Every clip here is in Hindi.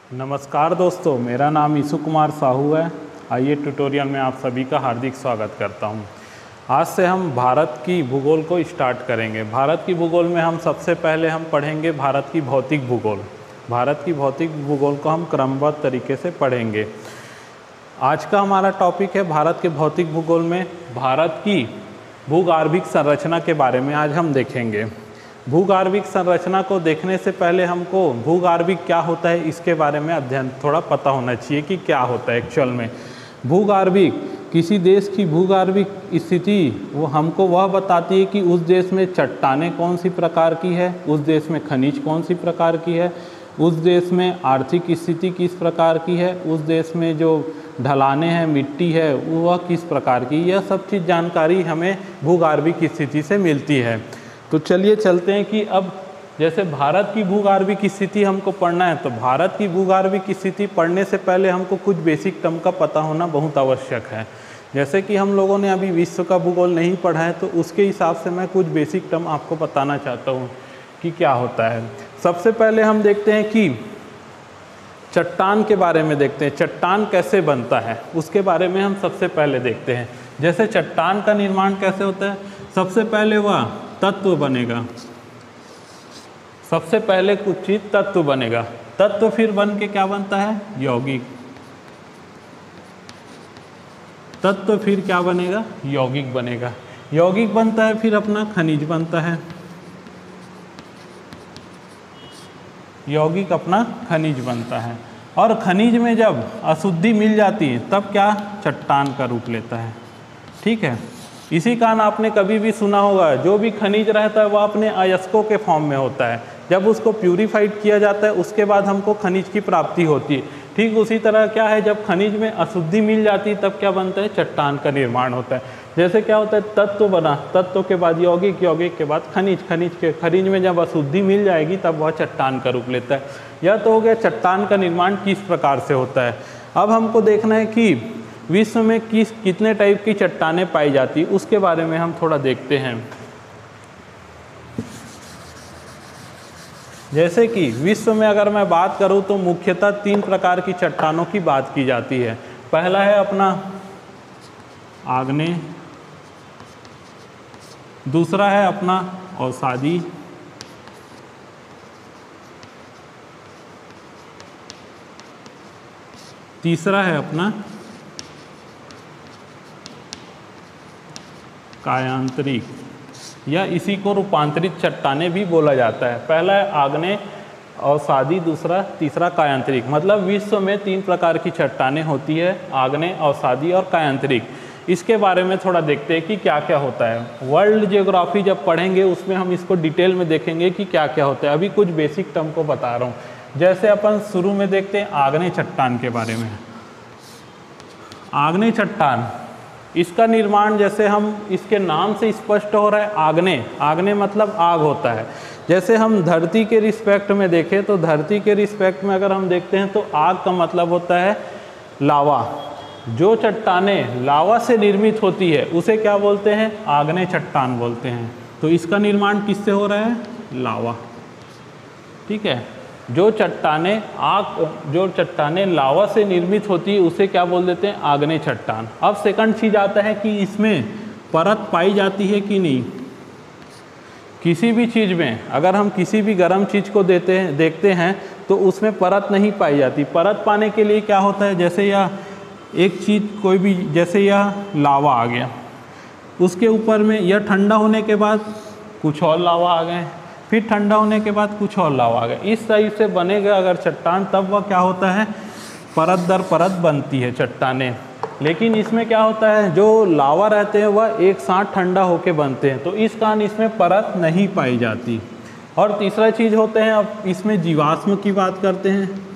नमस्कार दोस्तों, मेरा नाम ईशु कुमार साहू है। आइए ट्यूटोरियल में आप सभी का हार्दिक स्वागत करता हूं। आज से हम भारत की भूगोल को स्टार्ट करेंगे। भारत की भूगोल में हम सबसे पहले हम पढ़ेंगे भारत की भौतिक भूगोल। भारत की भौतिक भूगोल को हम क्रमबद्ध तरीके से पढ़ेंगे। आज का हमारा टॉपिक है भारत के भौतिक भूगोल में भारत की भूगर्भिक संरचना के बारे में आज हम देखेंगे। भूगर्भिक संरचना को देखने से पहले हमको भूगर्भिक क्या होता है इसके बारे में अध्ययन थोड़ा पता होना चाहिए कि क्या होता है एक्चुअल में। भूगर्भिक किसी देश की भूगर्भिक स्थिति वो हमको वह बताती है कि उस देश में चट्टानें कौन सी प्रकार की है, उस देश में खनिज कौन सी प्रकार की है, उस देश में आर्थिक स्थिति किस प्रकार की है, उस देश में जो ढलानें हैं, मिट्टी है, वह किस प्रकार की। यह सब चीज़ जानकारी हमें भूगर्भिक स्थिति से मिलती है। तो चलिए चलते हैं कि अब जैसे भारत की भूगर्भिक स्थिति हमको पढ़ना है, तो भारत की भूगर्भिक स्थिति पढ़ने से पहले हमको कुछ बेसिक टर्म का पता होना बहुत आवश्यक है। जैसे कि हम लोगों ने अभी विश्व का भूगोल नहीं पढ़ा है, तो उसके हिसाब से मैं कुछ बेसिक टर्म आपको बताना चाहता हूँ कि क्या होता है। सबसे पहले हम देखते हैं कि चट्टान के बारे में देखते हैं। चट्टान कैसे बनता है उसके बारे में हम सबसे पहले देखते हैं। जैसे चट्टान का निर्माण कैसे होता है, सबसे पहले वह तत्व बनेगा। सबसे पहले कुछ चीज तत्व बनेगा, तत्व फिर बन के क्या बनता है, यौगिक। तत्व फिर क्या बनेगा, यौगिक बनेगा। यौगिक बनता है फिर अपना खनिज बनता है। यौगिक अपना खनिज बनता है और खनिज में जब अशुद्धि मिल जाती है तब क्या, चट्टान का रूप लेता है। ठीक है, इसी कारण आपने कभी भी सुना होगा जो भी खनिज रहता है वह अपने अयस्कों के फॉर्म में होता है। जब उसको प्यूरिफाइड किया जाता है उसके बाद हमको खनिज की प्राप्ति होती है। ठीक उसी तरह क्या है, जब खनिज में अशुद्धि मिल जाती है तब क्या बनता है, चट्टान का निर्माण होता है। जैसे क्या होता है, तत्व बना, तत्व के बाद यौगिक, यौगिक के बाद खनिज, खनिज में जब अशुद्धि मिल जाएगी तब वह चट्टान का रूप लेता है। यह तो हो गया चट्टान का निर्माण किस प्रकार से होता है। अब हमको देखना है कि विश्व में कितने टाइप की चट्टानें पाई जाती, उसके बारे में हम थोड़ा देखते हैं। जैसे कि विश्व में अगर मैं बात करूं तो मुख्यतः 3 प्रकार की चट्टानों की बात की जाती है। पहला है अपना आग्नेय, दूसरा है अपना अवसादी, तीसरा है अपना कायांतरिक, या इसी को रूपांतरित चट्टानें भी बोला जाता है। पहला है आग्नेय, अवसादी, तीसरा कायांतरिक। मतलब विश्व में 3 प्रकार की चट्टानें होती है, आग्नेय, अवसादी और कायांतरिक। इसके बारे में थोड़ा देखते हैं कि क्या क्या होता है। वर्ल्ड जियोग्राफी जब पढ़ेंगे उसमें हम इसको डिटेल में देखेंगे कि क्या क्या होता है। अभी कुछ बेसिक टर्म को बता रहा हूँ। जैसे अपन शुरू में देखते हैं आग्नेय चट्टान के बारे में। आग्नेय चट्टान, इसका निर्माण जैसे हम इसके नाम से स्पष्ट हो रहा है, आग्नेय। आग्नेय मतलब आग होता है। जैसे हम धरती के रिस्पेक्ट में देखें तो धरती के रिस्पेक्ट में अगर हम देखते हैं तो आग का मतलब होता है लावा। जो चट्टानें लावा से निर्मित होती है उसे क्या बोलते हैं, आग्नेय चट्टान बोलते हैं। तो इसका निर्माण किससे हो रहा है, लावा। ठीक है, जो चट्टानें लावा से निर्मित होती है उसे क्या बोल देते हैं, आग्नेय चट्टान। अब सेकंड चीज आता है कि इसमें परत पाई जाती है कि नहीं। किसी भी चीज़ में अगर हम किसी भी गर्म चीज़ को देखते हैं तो उसमें परत नहीं पाई जाती। परत पाने के लिए क्या होता है, जैसे यह एक चीज़ कोई भी, जैसे यह लावा आ गया, उसके ऊपर में यह ठंडा होने के बाद कुछ और लावा आ गए, फिर ठंडा होने के बाद कुछ और लावा आ गया। इस टाइप से बनेगा अगर चट्टान, तब वह क्या होता है, परत दर परत बनती है चट्टानें। लेकिन इसमें क्या होता है, जो लावा रहते हैं वह एक साथ ठंडा होके बनते हैं, तो इस कारण इसमें परत नहीं पाई जाती। और तीसरा चीज़ होते हैं, अब इसमें जीवाश्म की बात करते हैं।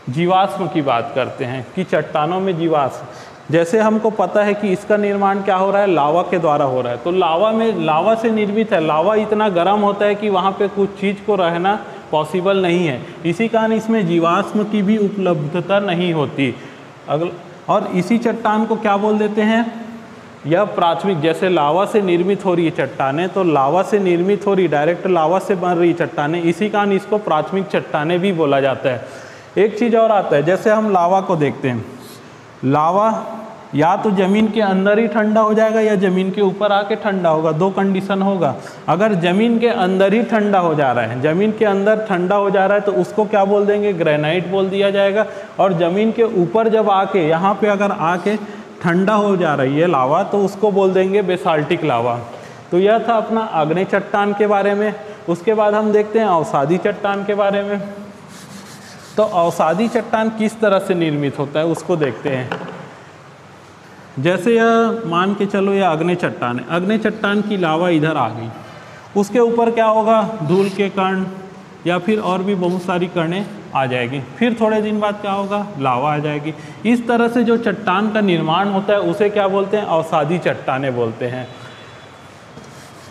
जीवाश्म की बात करते हैं कि चट्टानों में जीवाश्म, जैसे हमको पता है कि इसका निर्माण क्या हो रहा है, लावा के द्वारा हो रहा है। तो लावा से निर्मित है। लावा इतना गर्म होता है कि वहाँ पे कुछ चीज़ को रहना पॉसिबल नहीं है। इसी कारण इसमें जीवाश्म की भी उपलब्धता नहीं होती। और इसी चट्टान को क्या बोल देते हैं, यह प्राथमिक, जैसे लावा से निर्मित हो रही है चट्टानें, तो लावा से निर्मित हो रही, डायरेक्ट लावा से बन रही चट्टानें, इसी कारण इसको प्राथमिक चट्टानें भी बोला जाता है। एक चीज़ और आता है, जैसे हम लावा को देखते हैं, लावा या तो ज़मीन के अंदर ही ठंडा हो जाएगा या ज़मीन के ऊपर आके ठंडा होगा, दो कंडीशन होगा। अगर ज़मीन के अंदर ही ठंडा हो जा रहा है, ज़मीन के अंदर ठंडा हो जा रहा है, तो उसको क्या बोल देंगे, ग्रेनाइट बोल दिया जाएगा। और ज़मीन के ऊपर जब आके यहाँ पे अगर आके ठंडा हो जा रही है लावा, तो उसको बोल देंगे बेसाल्टिक लावा। तो यह था अपना आग्नेय चट्टान के बारे में। उसके बाद हम देखते हैं अवसादी चट्टान के बारे में। तो अवसादी चट्टान किस तरह से निर्मित होता है उसको देखते हैं। जैसे यह मान के चलो यह आग्नेय चट्टान है, आग्नेय चट्टान की लावा इधर आ गई, उसके ऊपर क्या होगा, धूल के कण या फिर और भी बहुत सारी कणें आ जाएगी। फिर थोड़े दिन बाद क्या होगा, लावा आ जाएगी। इस तरह से जो चट्टान का निर्माण होता है उसे क्या बोलते हैं, अवसादी चट्टानें बोलते हैं।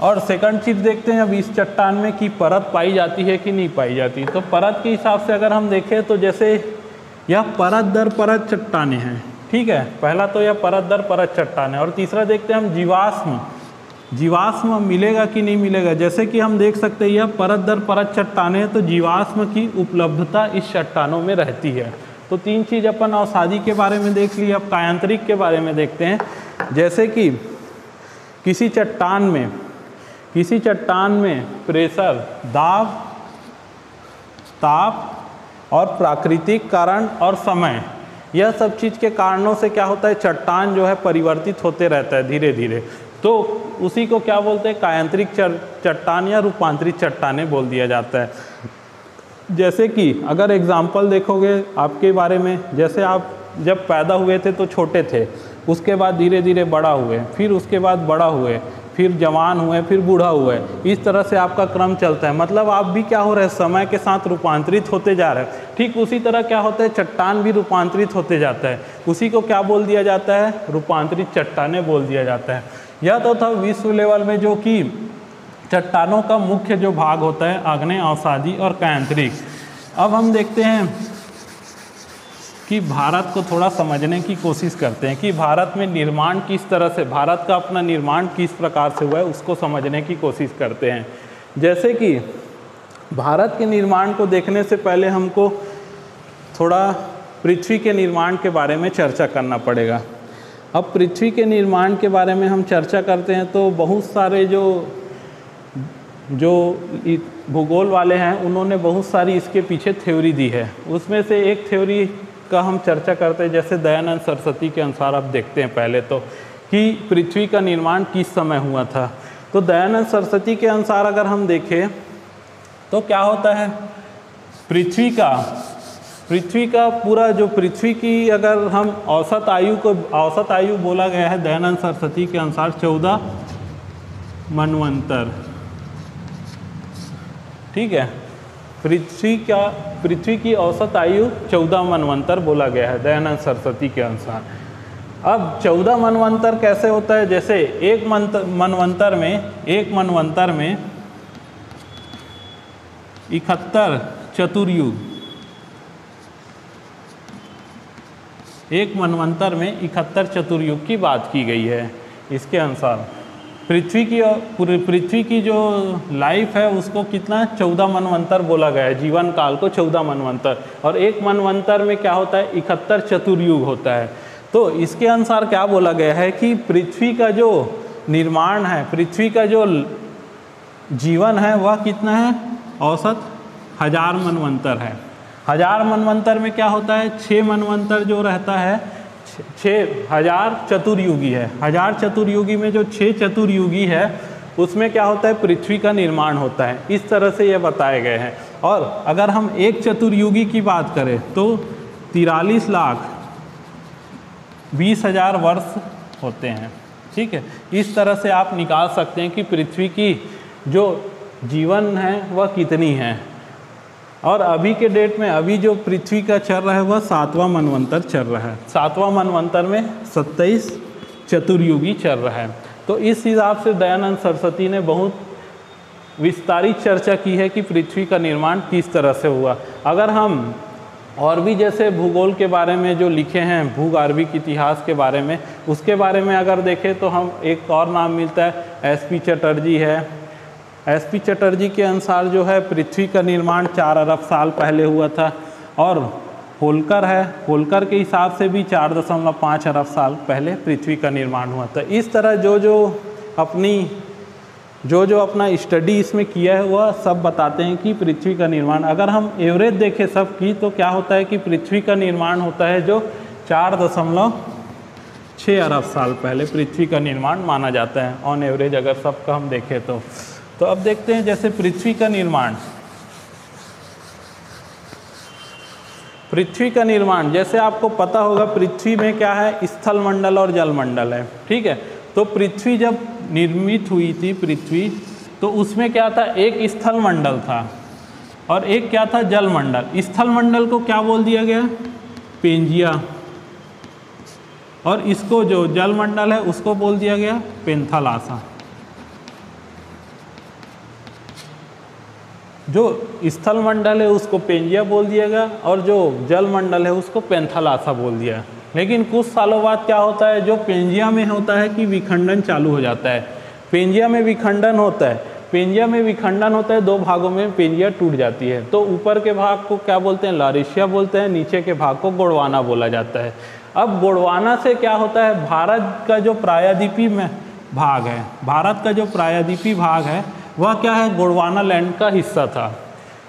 और सेकंड चीज़ देखते हैं अब इस चट्टान में कि परत पाई जाती है कि नहीं पाई जाती। तो परत के हिसाब से अगर हम देखें तो जैसे यह परत दर परत चट्टानें हैं, ठीक है, पहला तो यह परत दर परत चट्टान है। और तीसरा देखते हैं हम जीवाश्म, जीवाश्म मिलेगा कि नहीं मिलेगा। जैसे कि हम देख सकते हैं यह परत दर परत चट्टानें हैं, तो जीवाश्म की उपलब्धता इस चट्टानों में रहती है। तो तीन चीज़ अपन अवसादी के बारे में देख ली। अब कायांतरिक के बारे में देखते हैं। जैसे कि किसी चट्टान में प्रेशर, दाब, ताप और प्राकृतिक कारण और समय, यह सब चीज़ के कारणों से क्या होता है, चट्टान जो है परिवर्तित होते रहता है धीरे धीरे। तो उसी को क्या बोलते हैं, कायांतरिक चट्टान या रूपांतरित चट्टानें बोल दिया जाता है। जैसे कि अगर एग्जाम्पल देखोगे आपके बारे में, जैसे आप जब पैदा हुए थे तो छोटे थे, उसके बाद धीरे धीरे बड़ा हुए, फिर उसके बाद बड़ा हुए, फिर जवान हुए, फिर बूढ़ा हुए, इस तरह से आपका क्रम चलता है। मतलब आप भी क्या हो रहे हैं, समय के साथ रूपांतरित होते जा रहे हैं। ठीक उसी तरह क्या होता है, चट्टान भी रूपांतरित होते जाता है। उसी को क्या बोल दिया जाता है, रूपांतरित चट्टानें बोल दिया जाता है। यह तो था विश्व लेवल में जो कि चट्टानों का मुख्य जो भाग होता है, आग्नेय, अवसादी और कायांतरिक। अब हम देखते हैं कि भारत को थोड़ा समझने की कोशिश करते हैं कि भारत में निर्माण किस तरह से, भारत का अपना निर्माण किस प्रकार से हुआ है उसको समझने की कोशिश करते हैं। जैसे कि भारत के निर्माण को देखने से पहले हमको थोड़ा पृथ्वी के निर्माण के बारे में चर्चा करना पड़ेगा। अब पृथ्वी के निर्माण के बारे में हम चर्चा करते हैं तो बहुत सारे जो भूगोल वाले हैं उन्होंने बहुत सारी इसके पीछे थ्योरी दी है। उसमें से एक थ्योरी का हम चर्चा करते हैं। जैसे दयानंद सरस्वती के अनुसार आप देखते हैं पहले तो कि पृथ्वी का निर्माण किस समय हुआ था। तो दयानंद सरस्वती के अनुसार अगर हम देखें तो क्या होता है, पृथ्वी का पूरा जो पृथ्वी की अगर हम औसत आयु बोला गया है दयानंद सरस्वती के अनुसार 14 मनवंतर, ठीक है। पृथ्वी की औसत आयु 14 मनवंतर बोला गया है दयानंद सरस्वती के अनुसार। अब 14 मनवंतर कैसे होता है, जैसे एक मनवंतर में 71 चतुर्युग, एक मनवंतर में 71 चतुर्युग की बात की गई है। इसके अनुसार पृथ्वी की जो लाइफ है उसको कितना 14 मनवंतर बोला गया है, जीवन काल को 14 मनवंतर। और एक मनवंतर में क्या होता है, 71 चतुर्युग होता है। तो इसके अनुसार क्या बोला गया है कि पृथ्वी का जो निर्माण है, पृथ्वी का जो जीवन है वह कितना है, औसत 1000 मनवंतर है। 1000 मनवंतर में क्या होता है, 6 मनवंतर जो रहता है 6000 चतुर्युगी है। 1000 चतुर्युगी में जो 6 चतुर्युगी है उसमें क्या होता है, पृथ्वी का निर्माण होता है। इस तरह से ये बताए गए हैं। और अगर हम एक चतुर्युगी की बात करें तो 43,20,000 वर्ष होते हैं, ठीक है। इस तरह से आप निकाल सकते हैं कि पृथ्वी की जो जीवन है वह कितनी है। और अभी के डेट में अभी जो पृथ्वी का चल रहा है वह 7वां मनवंतर चल रहा है। 7वां मनवंतर में 27 चतुर्युगी चल रहा है। तो इस हिसाब से दयानंद सरस्वती ने बहुत विस्तारित चर्चा की है कि पृथ्वी का निर्माण किस तरह से हुआ। अगर हम और भी जैसे भूगोल के बारे में जो लिखे हैं, भूगर्भिक इतिहास के बारे में, उसके बारे में अगर देखें तो हम एक और नाम मिलता है, एसपी चटर्जी है। एसपी चटर्जी के अनुसार जो है पृथ्वी का निर्माण 4 अरब साल पहले हुआ था। और होलकर है, होलकर के हिसाब से भी 4.5 अरब साल पहले पृथ्वी का निर्माण हुआ था। इस तरह जो अपना स्टडी इसमें किया है वह सब बताते हैं कि पृथ्वी का निर्माण, अगर हम एवरेज देखें सब की, तो क्या होता है कि पृथ्वी का निर्माण होता है जो 4.6 अरब साल पहले पृथ्वी का निर्माण माना जाता है ऑन एवरेज, अगर सबका हम देखें तो। अब देखते हैं जैसे पृथ्वी का निर्माण, जैसे आपको पता होगा पृथ्वी में क्या है, स्थल मंडल और जल मंडल है, ठीक है। तो पृथ्वी जब निर्मित हुई थी पृथ्वी, तो उसमें क्या था, एक स्थल मंडल था और एक क्या था, जल मंडल। स्थल मंडल को क्या बोल दिया गया, पेंजिया, और इसको जो जल मंडल है उसको बोल दिया गया पेंथालासा। जो स्थल मंडल है उसको पेंजिया बोल दिया गया और जो जल मंडल है उसको पेंथालासा बोल दिया। लेकिन कुछ सालों बाद क्या होता है, जो पेंजिया में होता है कि विखंडन चालू हो जाता है। पेंजिया में विखंडन होता है, 2 भागों में पेंजिया टूट जाती है। तो ऊपर के भाग को क्या बोलते हैं, लारिशिया बोलते हैं, नीचे के भाग को गोंडवाना बोला जाता है। अब गोंडवाना से क्या होता है, भारत का जो प्रायद्वीपीय भाग है वह क्या है, गोंडवाना लैंड का हिस्सा था।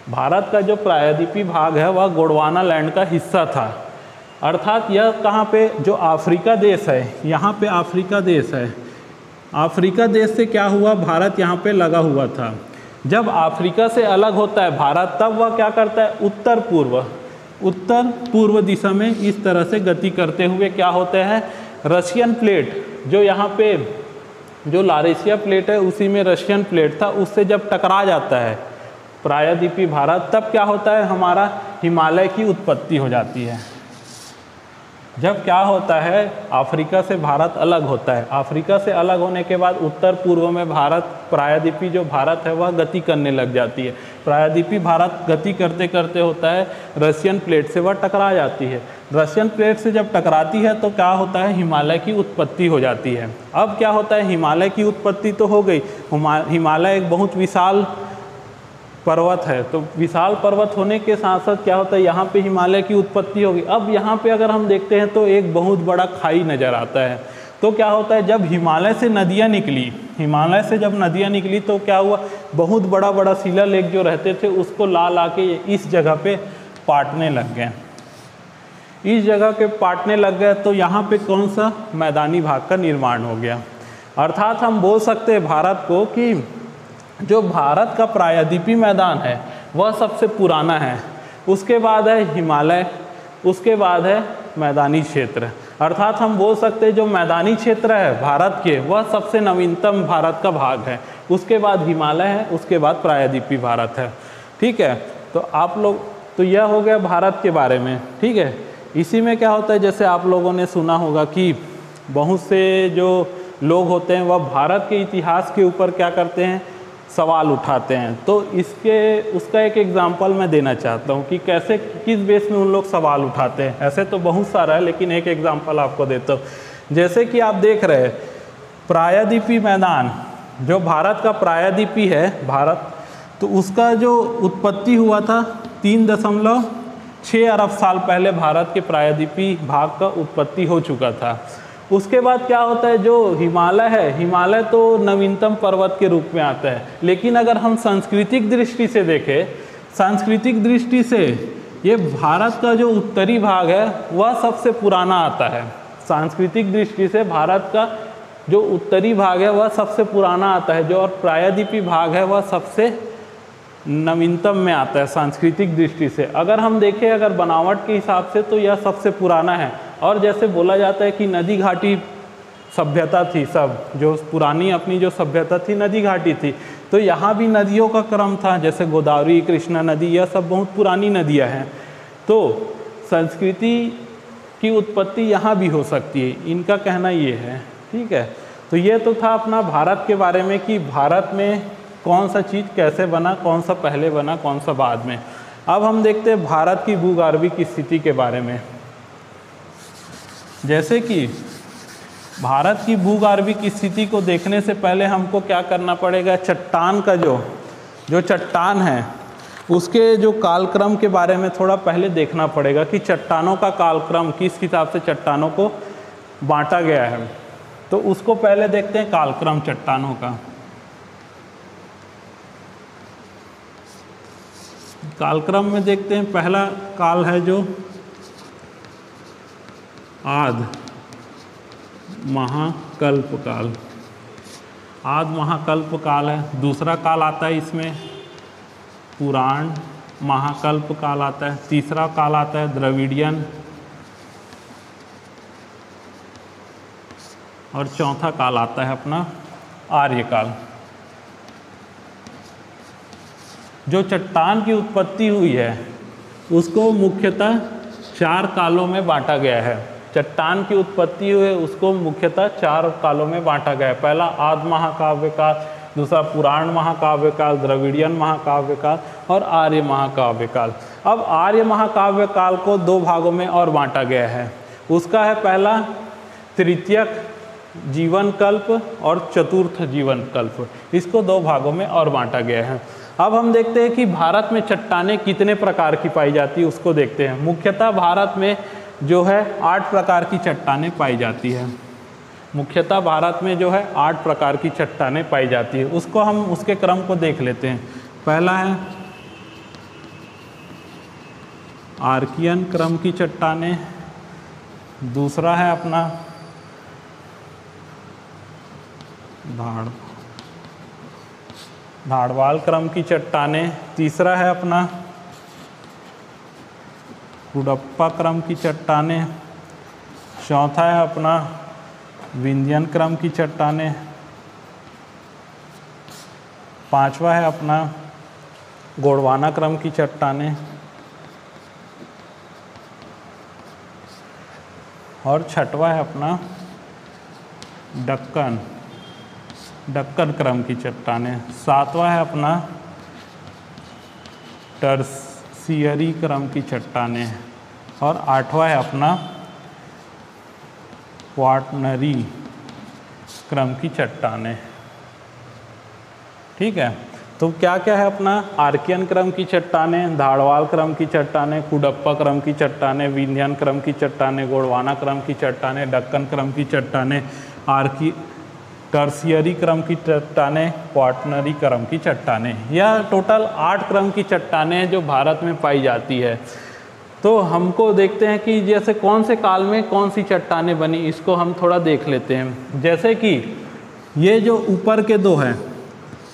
भारत का जो प्रायद्वीपीय भाग है वह गोंडवाना लैंड का हिस्सा था। अर्थात यह कहाँ पे, जो अफ्रीका देश है, यहाँ पे अफ्रीका देश है। अफ्रीका देश से क्या हुआ, भारत यहाँ पे लगा हुआ था। जब अफ्रीका से अलग होता है भारत, तब वह क्या करता है, उत्तर पूर्व दिशा में इस तरह से गति करते हुए क्या होते हैं, रशियन प्लेट, जो यहाँ पे जो लारेशिया प्लेट है उसी में रशियन प्लेट था, उससे जब टकरा जाता है प्रायद्वीपीय भारत, तब क्या होता है, हमारा हिमालय की उत्पत्ति हो जाती है। जब क्या होता है, अफ्रीका से भारत अलग होता है, अफ्रीका से अलग होने के बाद उत्तर पूर्व में भारत, प्रायद्वीपीय जो भारत है वह गति करने लग जाती है। प्रायद्वीपीय भारत गति करते करते होता है रशियन प्लेट से वह टकरा जाती है। रशियन प्लेट से जब टकराती है तो क्या होता है, हिमालय की उत्पत्ति हो जाती है। अब क्या होता है, हिमालय की उत्पत्ति तो हो गई, हिमालय एक बहुत विशाल पर्वत है, तो विशाल पर्वत होने के साथ साथ क्या होता है, यहाँ पे हिमालय की उत्पत्ति होगी। अब यहाँ पे अगर हम देखते हैं तो एक बहुत बड़ा खाई नज़र आता है। तो क्या होता है, जब हिमालय से जब नदियाँ निकली तो क्या हुआ, बहुत बड़ा शिलालेख जो रहते थे उसको ला के इस जगह पे पाटने लग गए। तो यहाँ पे कौन सा, मैदानी भाग का निर्माण हो गया। अर्थात हम बोल सकते हैं भारत को कि जो भारत का प्रायद्वीपीय मैदान है वह सबसे पुराना है, उसके बाद है हिमालय, उसके बाद है मैदानी क्षेत्र। अर्थात हम बोल सकते हैं जो मैदानी क्षेत्र है भारत के, वह सबसे नवीनतम भारत का भाग है, उसके बाद हिमालय है, उसके बाद प्रायद्वीपीय भारत है। ठीक है, तो आप लोग, तो यह हो गया भारत के बारे में। ठीक है, इसी में क्या होता है, जैसे आप लोगों ने सुना होगा कि बहुत से जो लोग होते हैं वह भारत के इतिहास के ऊपर क्या करते हैं, सवाल उठाते हैं। तो उसका एक एग्जांपल मैं देना चाहता हूँ कि कैसे, किस बेस में उन लोग सवाल उठाते हैं। ऐसे तो बहुत सारा है, लेकिन एक एग्जांपल आपको देता हूँ। जैसे कि आप देख रहे हैं प्रायद्वीपीय मैदान, जो भारत का प्रायद्वीपीय है भारत, तो उसका जो उत्पत्ति हुआ था 3.6 अरब साल पहले भारत के प्रायद्वीपीय भाग का उत्पत्ति हो चुका था। उसके बाद क्या होता है, जो हिमालय है, हिमालय तो नवीनतम पर्वत के रूप में आता है, लेकिन अगर हम सांस्कृतिक दृष्टि से देखें, सांस्कृतिक दृष्टि से ये भारत का जो उत्तरी भाग है वह सबसे पुराना आता है। सांस्कृतिक दृष्टि से भारत का जो उत्तरी भाग है वह सबसे पुराना आता है, जो और प्रायद्वीपीय भाग है वह सबसे नवीनतम में आता है सांस्कृतिक दृष्टि से। अगर हम देखें, अगर बनावट के हिसाब से, तो यह सबसे पुराना है। और जैसे बोला जाता है कि नदी घाटी सभ्यता थी, सब जो पुरानी अपनी जो सभ्यता थी नदी घाटी थी, तो यहाँ भी नदियों का क्रम था, जैसे गोदावरी, कृष्णा नदी, यह सब बहुत पुरानी नदियाँ हैं। तो संस्कृति की उत्पत्ति यहाँ भी हो सकती है, इनका कहना ये है। ठीक है, तो ये तो था अपना भारत के बारे में कि भारत में कौन सा चीज़ कैसे बना, कौन सा पहले बना, कौन सा बाद में। अब हम देखते हैं भारत की भूगर्भीय स्थिति के बारे में। जैसे कि भारत की भूगर्भीय स्थिति को देखने से पहले हमको क्या करना पड़ेगा, चट्टान का जो चट्टान है उसके जो कालक्रम के बारे में थोड़ा पहले देखना पड़ेगा कि चट्टानों का कालक्रम किस हिसाब से चट्टानों को बांटा गया है। तो उसको पहले देखते हैं कालक्रम चट्टानों का। कालक्रम में देखते हैं पहला काल है जो आदि महाकल्प काल, आदि महाकल्प काल है। दूसरा काल आता है इसमें पुराण महाकल्प काल आता है। तीसरा काल आता है द्रविडियन, और चौथा काल आता है अपना आर्यकाल। जो चट्टान की उत्पत्ति हुई है उसको मुख्यतः 4 कालों में बांटा गया है। चट्टान की उत्पत्ति हुई है उसको मुख्यतः 4 कालों में बांटा गया है। पहला आदि महाकाव्य काल, दूसरा पुराण महाकाव्य काल, द्रविडियन महाकाव्य काल और आर्य महाकाव्य काल। अब आर्य महाकाव्य काल को 2 भागों में और बांटा गया है। उसका है पहला तृतीयक जीवन कल्प और चतुर्थ जीवन कल्प, इसको 2 भागों में और बांटा गया है। अब हम देखते हैं कि भारत में चट्टानें कितने प्रकार की पाई जाती है, उसको देखते हैं। मुख्यतः भारत में जो है 8 प्रकार की चट्टानें पाई जाती है। मुख्यतः भारत में जो है 8 प्रकार की चट्टानें पाई जाती है। उसको हम उसके क्रम को देख लेते हैं। पहला है आर्कियन क्रम की चट्टानें, दूसरा है अपना धाड़वाल क्रम की चट्टानें, तीसरा है अपना कुडप्पा क्रम की चट्टानें, चौथा है अपना विंध्यन क्रम की चट्टानें, पांचवा है अपना गोंडवाना क्रम की चट्टानें, और छठवा है अपना डक्कन क्रम की चट्टानें, सातवां है अपना टर्सियरी क्रम की चट्टानें, और 8वां है अपना क्वाटरनरी क्रम की चट्टानें। ठीक है, तो क्या क्या है अपना आर्कियन क्रम की चट्टानें, धाड़वाल क्रम की चट्टानें, कुडप्पा क्रम की चट्टानें, विंध्यन क्रम की चट्टानें, गोंडवाना क्रम की चट्टानें, डक्कन क्रम की चट्टानें, टर्सियरी क्रम की चट्टानें, क्वाटरनरी क्रम की चट्टानें। यह टोटल 8 क्रम की चट्टानें जो भारत में पाई जाती है। तो हमको देखते हैं कि जैसे कौन से काल में कौन सी चट्टानें बनी, इसको हम थोड़ा देख लेते हैं। जैसे कि ये जो ऊपर के 2 हैं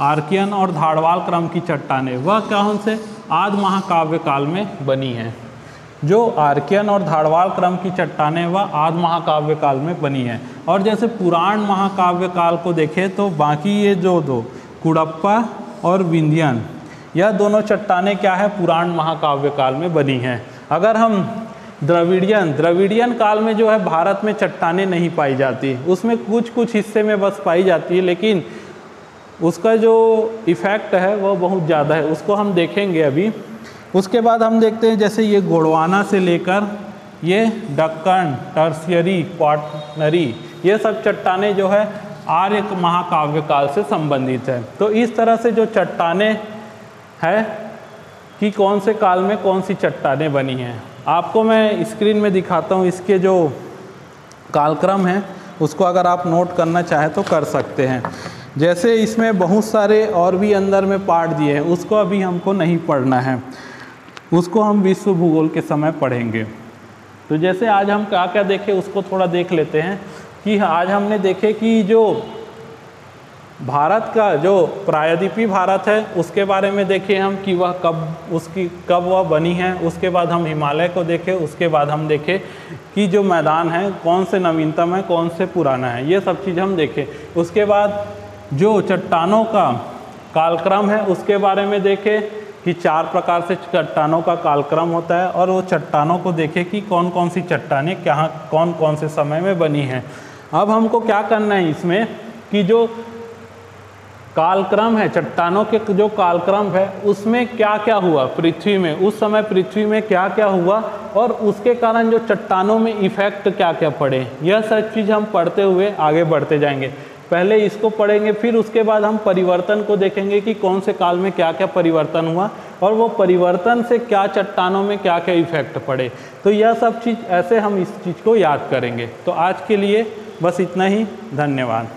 आर्कियन और धाड़वाल क्रम की चट्टानें, वह कौन से आदि महाकाव्य काल में बनी हैं। जो आर्कियन और धाड़वाल क्रम की चट्टानें वह आदि महाकाव्य काल में बनी हैं। और जैसे पुराण महाकाव्य काल को देखें तो बाकी ये जो 2 कुडप्पा और विंध्यन, यह दोनों चट्टानें क्या है पुराण महाकाव्य काल में बनी हैं। अगर हम द्रविडियन काल में जो है भारत में चट्टानें नहीं पाई जाती, उसमें कुछ हिस्से में बस पाई जाती है, लेकिन उसका जो इफ़ेक्ट है वो बहुत ज़्यादा है, उसको हम देखेंगे अभी। उसके बाद हम देखते हैं जैसे ये गोंडवाना से लेकर ये डक्कन, टर्सियरी, क्वाटरनरी, ये सब चट्टानें जो है आर्य महाकाव्य काल से संबंधित है। तो इस तरह से जो चट्टानें है कि कौन से काल में कौन सी चट्टानें बनी हैं, आपको मैं स्क्रीन में दिखाता हूँ। इसके जो कालक्रम है उसको अगर आप नोट करना चाहें तो कर सकते हैं। जैसे इसमें बहुत सारे और भी अंदर में पार्ट दिए हैं, उसको अभी हमको नहीं पढ़ना है, उसको हम विश्व भूगोल के समय पढ़ेंगे। तो जैसे आज हम क्या क्या देखे उसको थोड़ा देख लेते हैं। कि आज हमने देखे कि जो भारत का जो प्रायद्वीपीय भारत है उसके बारे में देखे हम कि वह कब वह बनी है। उसके बाद हम हिमालय को देखे, उसके बाद हम देखे कि जो मैदान है कौन से नवीनतम है कौन से पुराना है, ये सब चीज़ हम देखे। उसके बाद जो चट्टानों का कालक्रम है उसके बारे में देखे कि 4 प्रकार से चट्टानों का कालक्रम होता है, और वो चट्टानों को देखे कि कौन कौन सी चट्टानें कहाँ कौन कौन से समय में बनी हैं। अब हमको क्या करना है इसमें कि जो कालक्रम है, चट्टानों के जो कालक्रम है उसमें क्या क्या हुआ पृथ्वी में, उस समय पृथ्वी में क्या क्या हुआ और उसके कारण जो चट्टानों में इफ़ेक्ट क्या क्या पड़े, यह सब चीज़ हम पढ़ते हुए आगे बढ़ते जाएंगे। पहले इसको पढ़ेंगे, फिर उसके बाद हम परिवर्तन को देखेंगे कि कौन से काल में क्या क्या परिवर्तन हुआ और वो परिवर्तन से क्या चट्टानों में क्या क्या इफ़ेक्ट पड़े। तो यह सब चीज़ ऐसे हम इस चीज़ को याद करेंगे। तो आज के लिए बस इतना ही, धन्यवाद।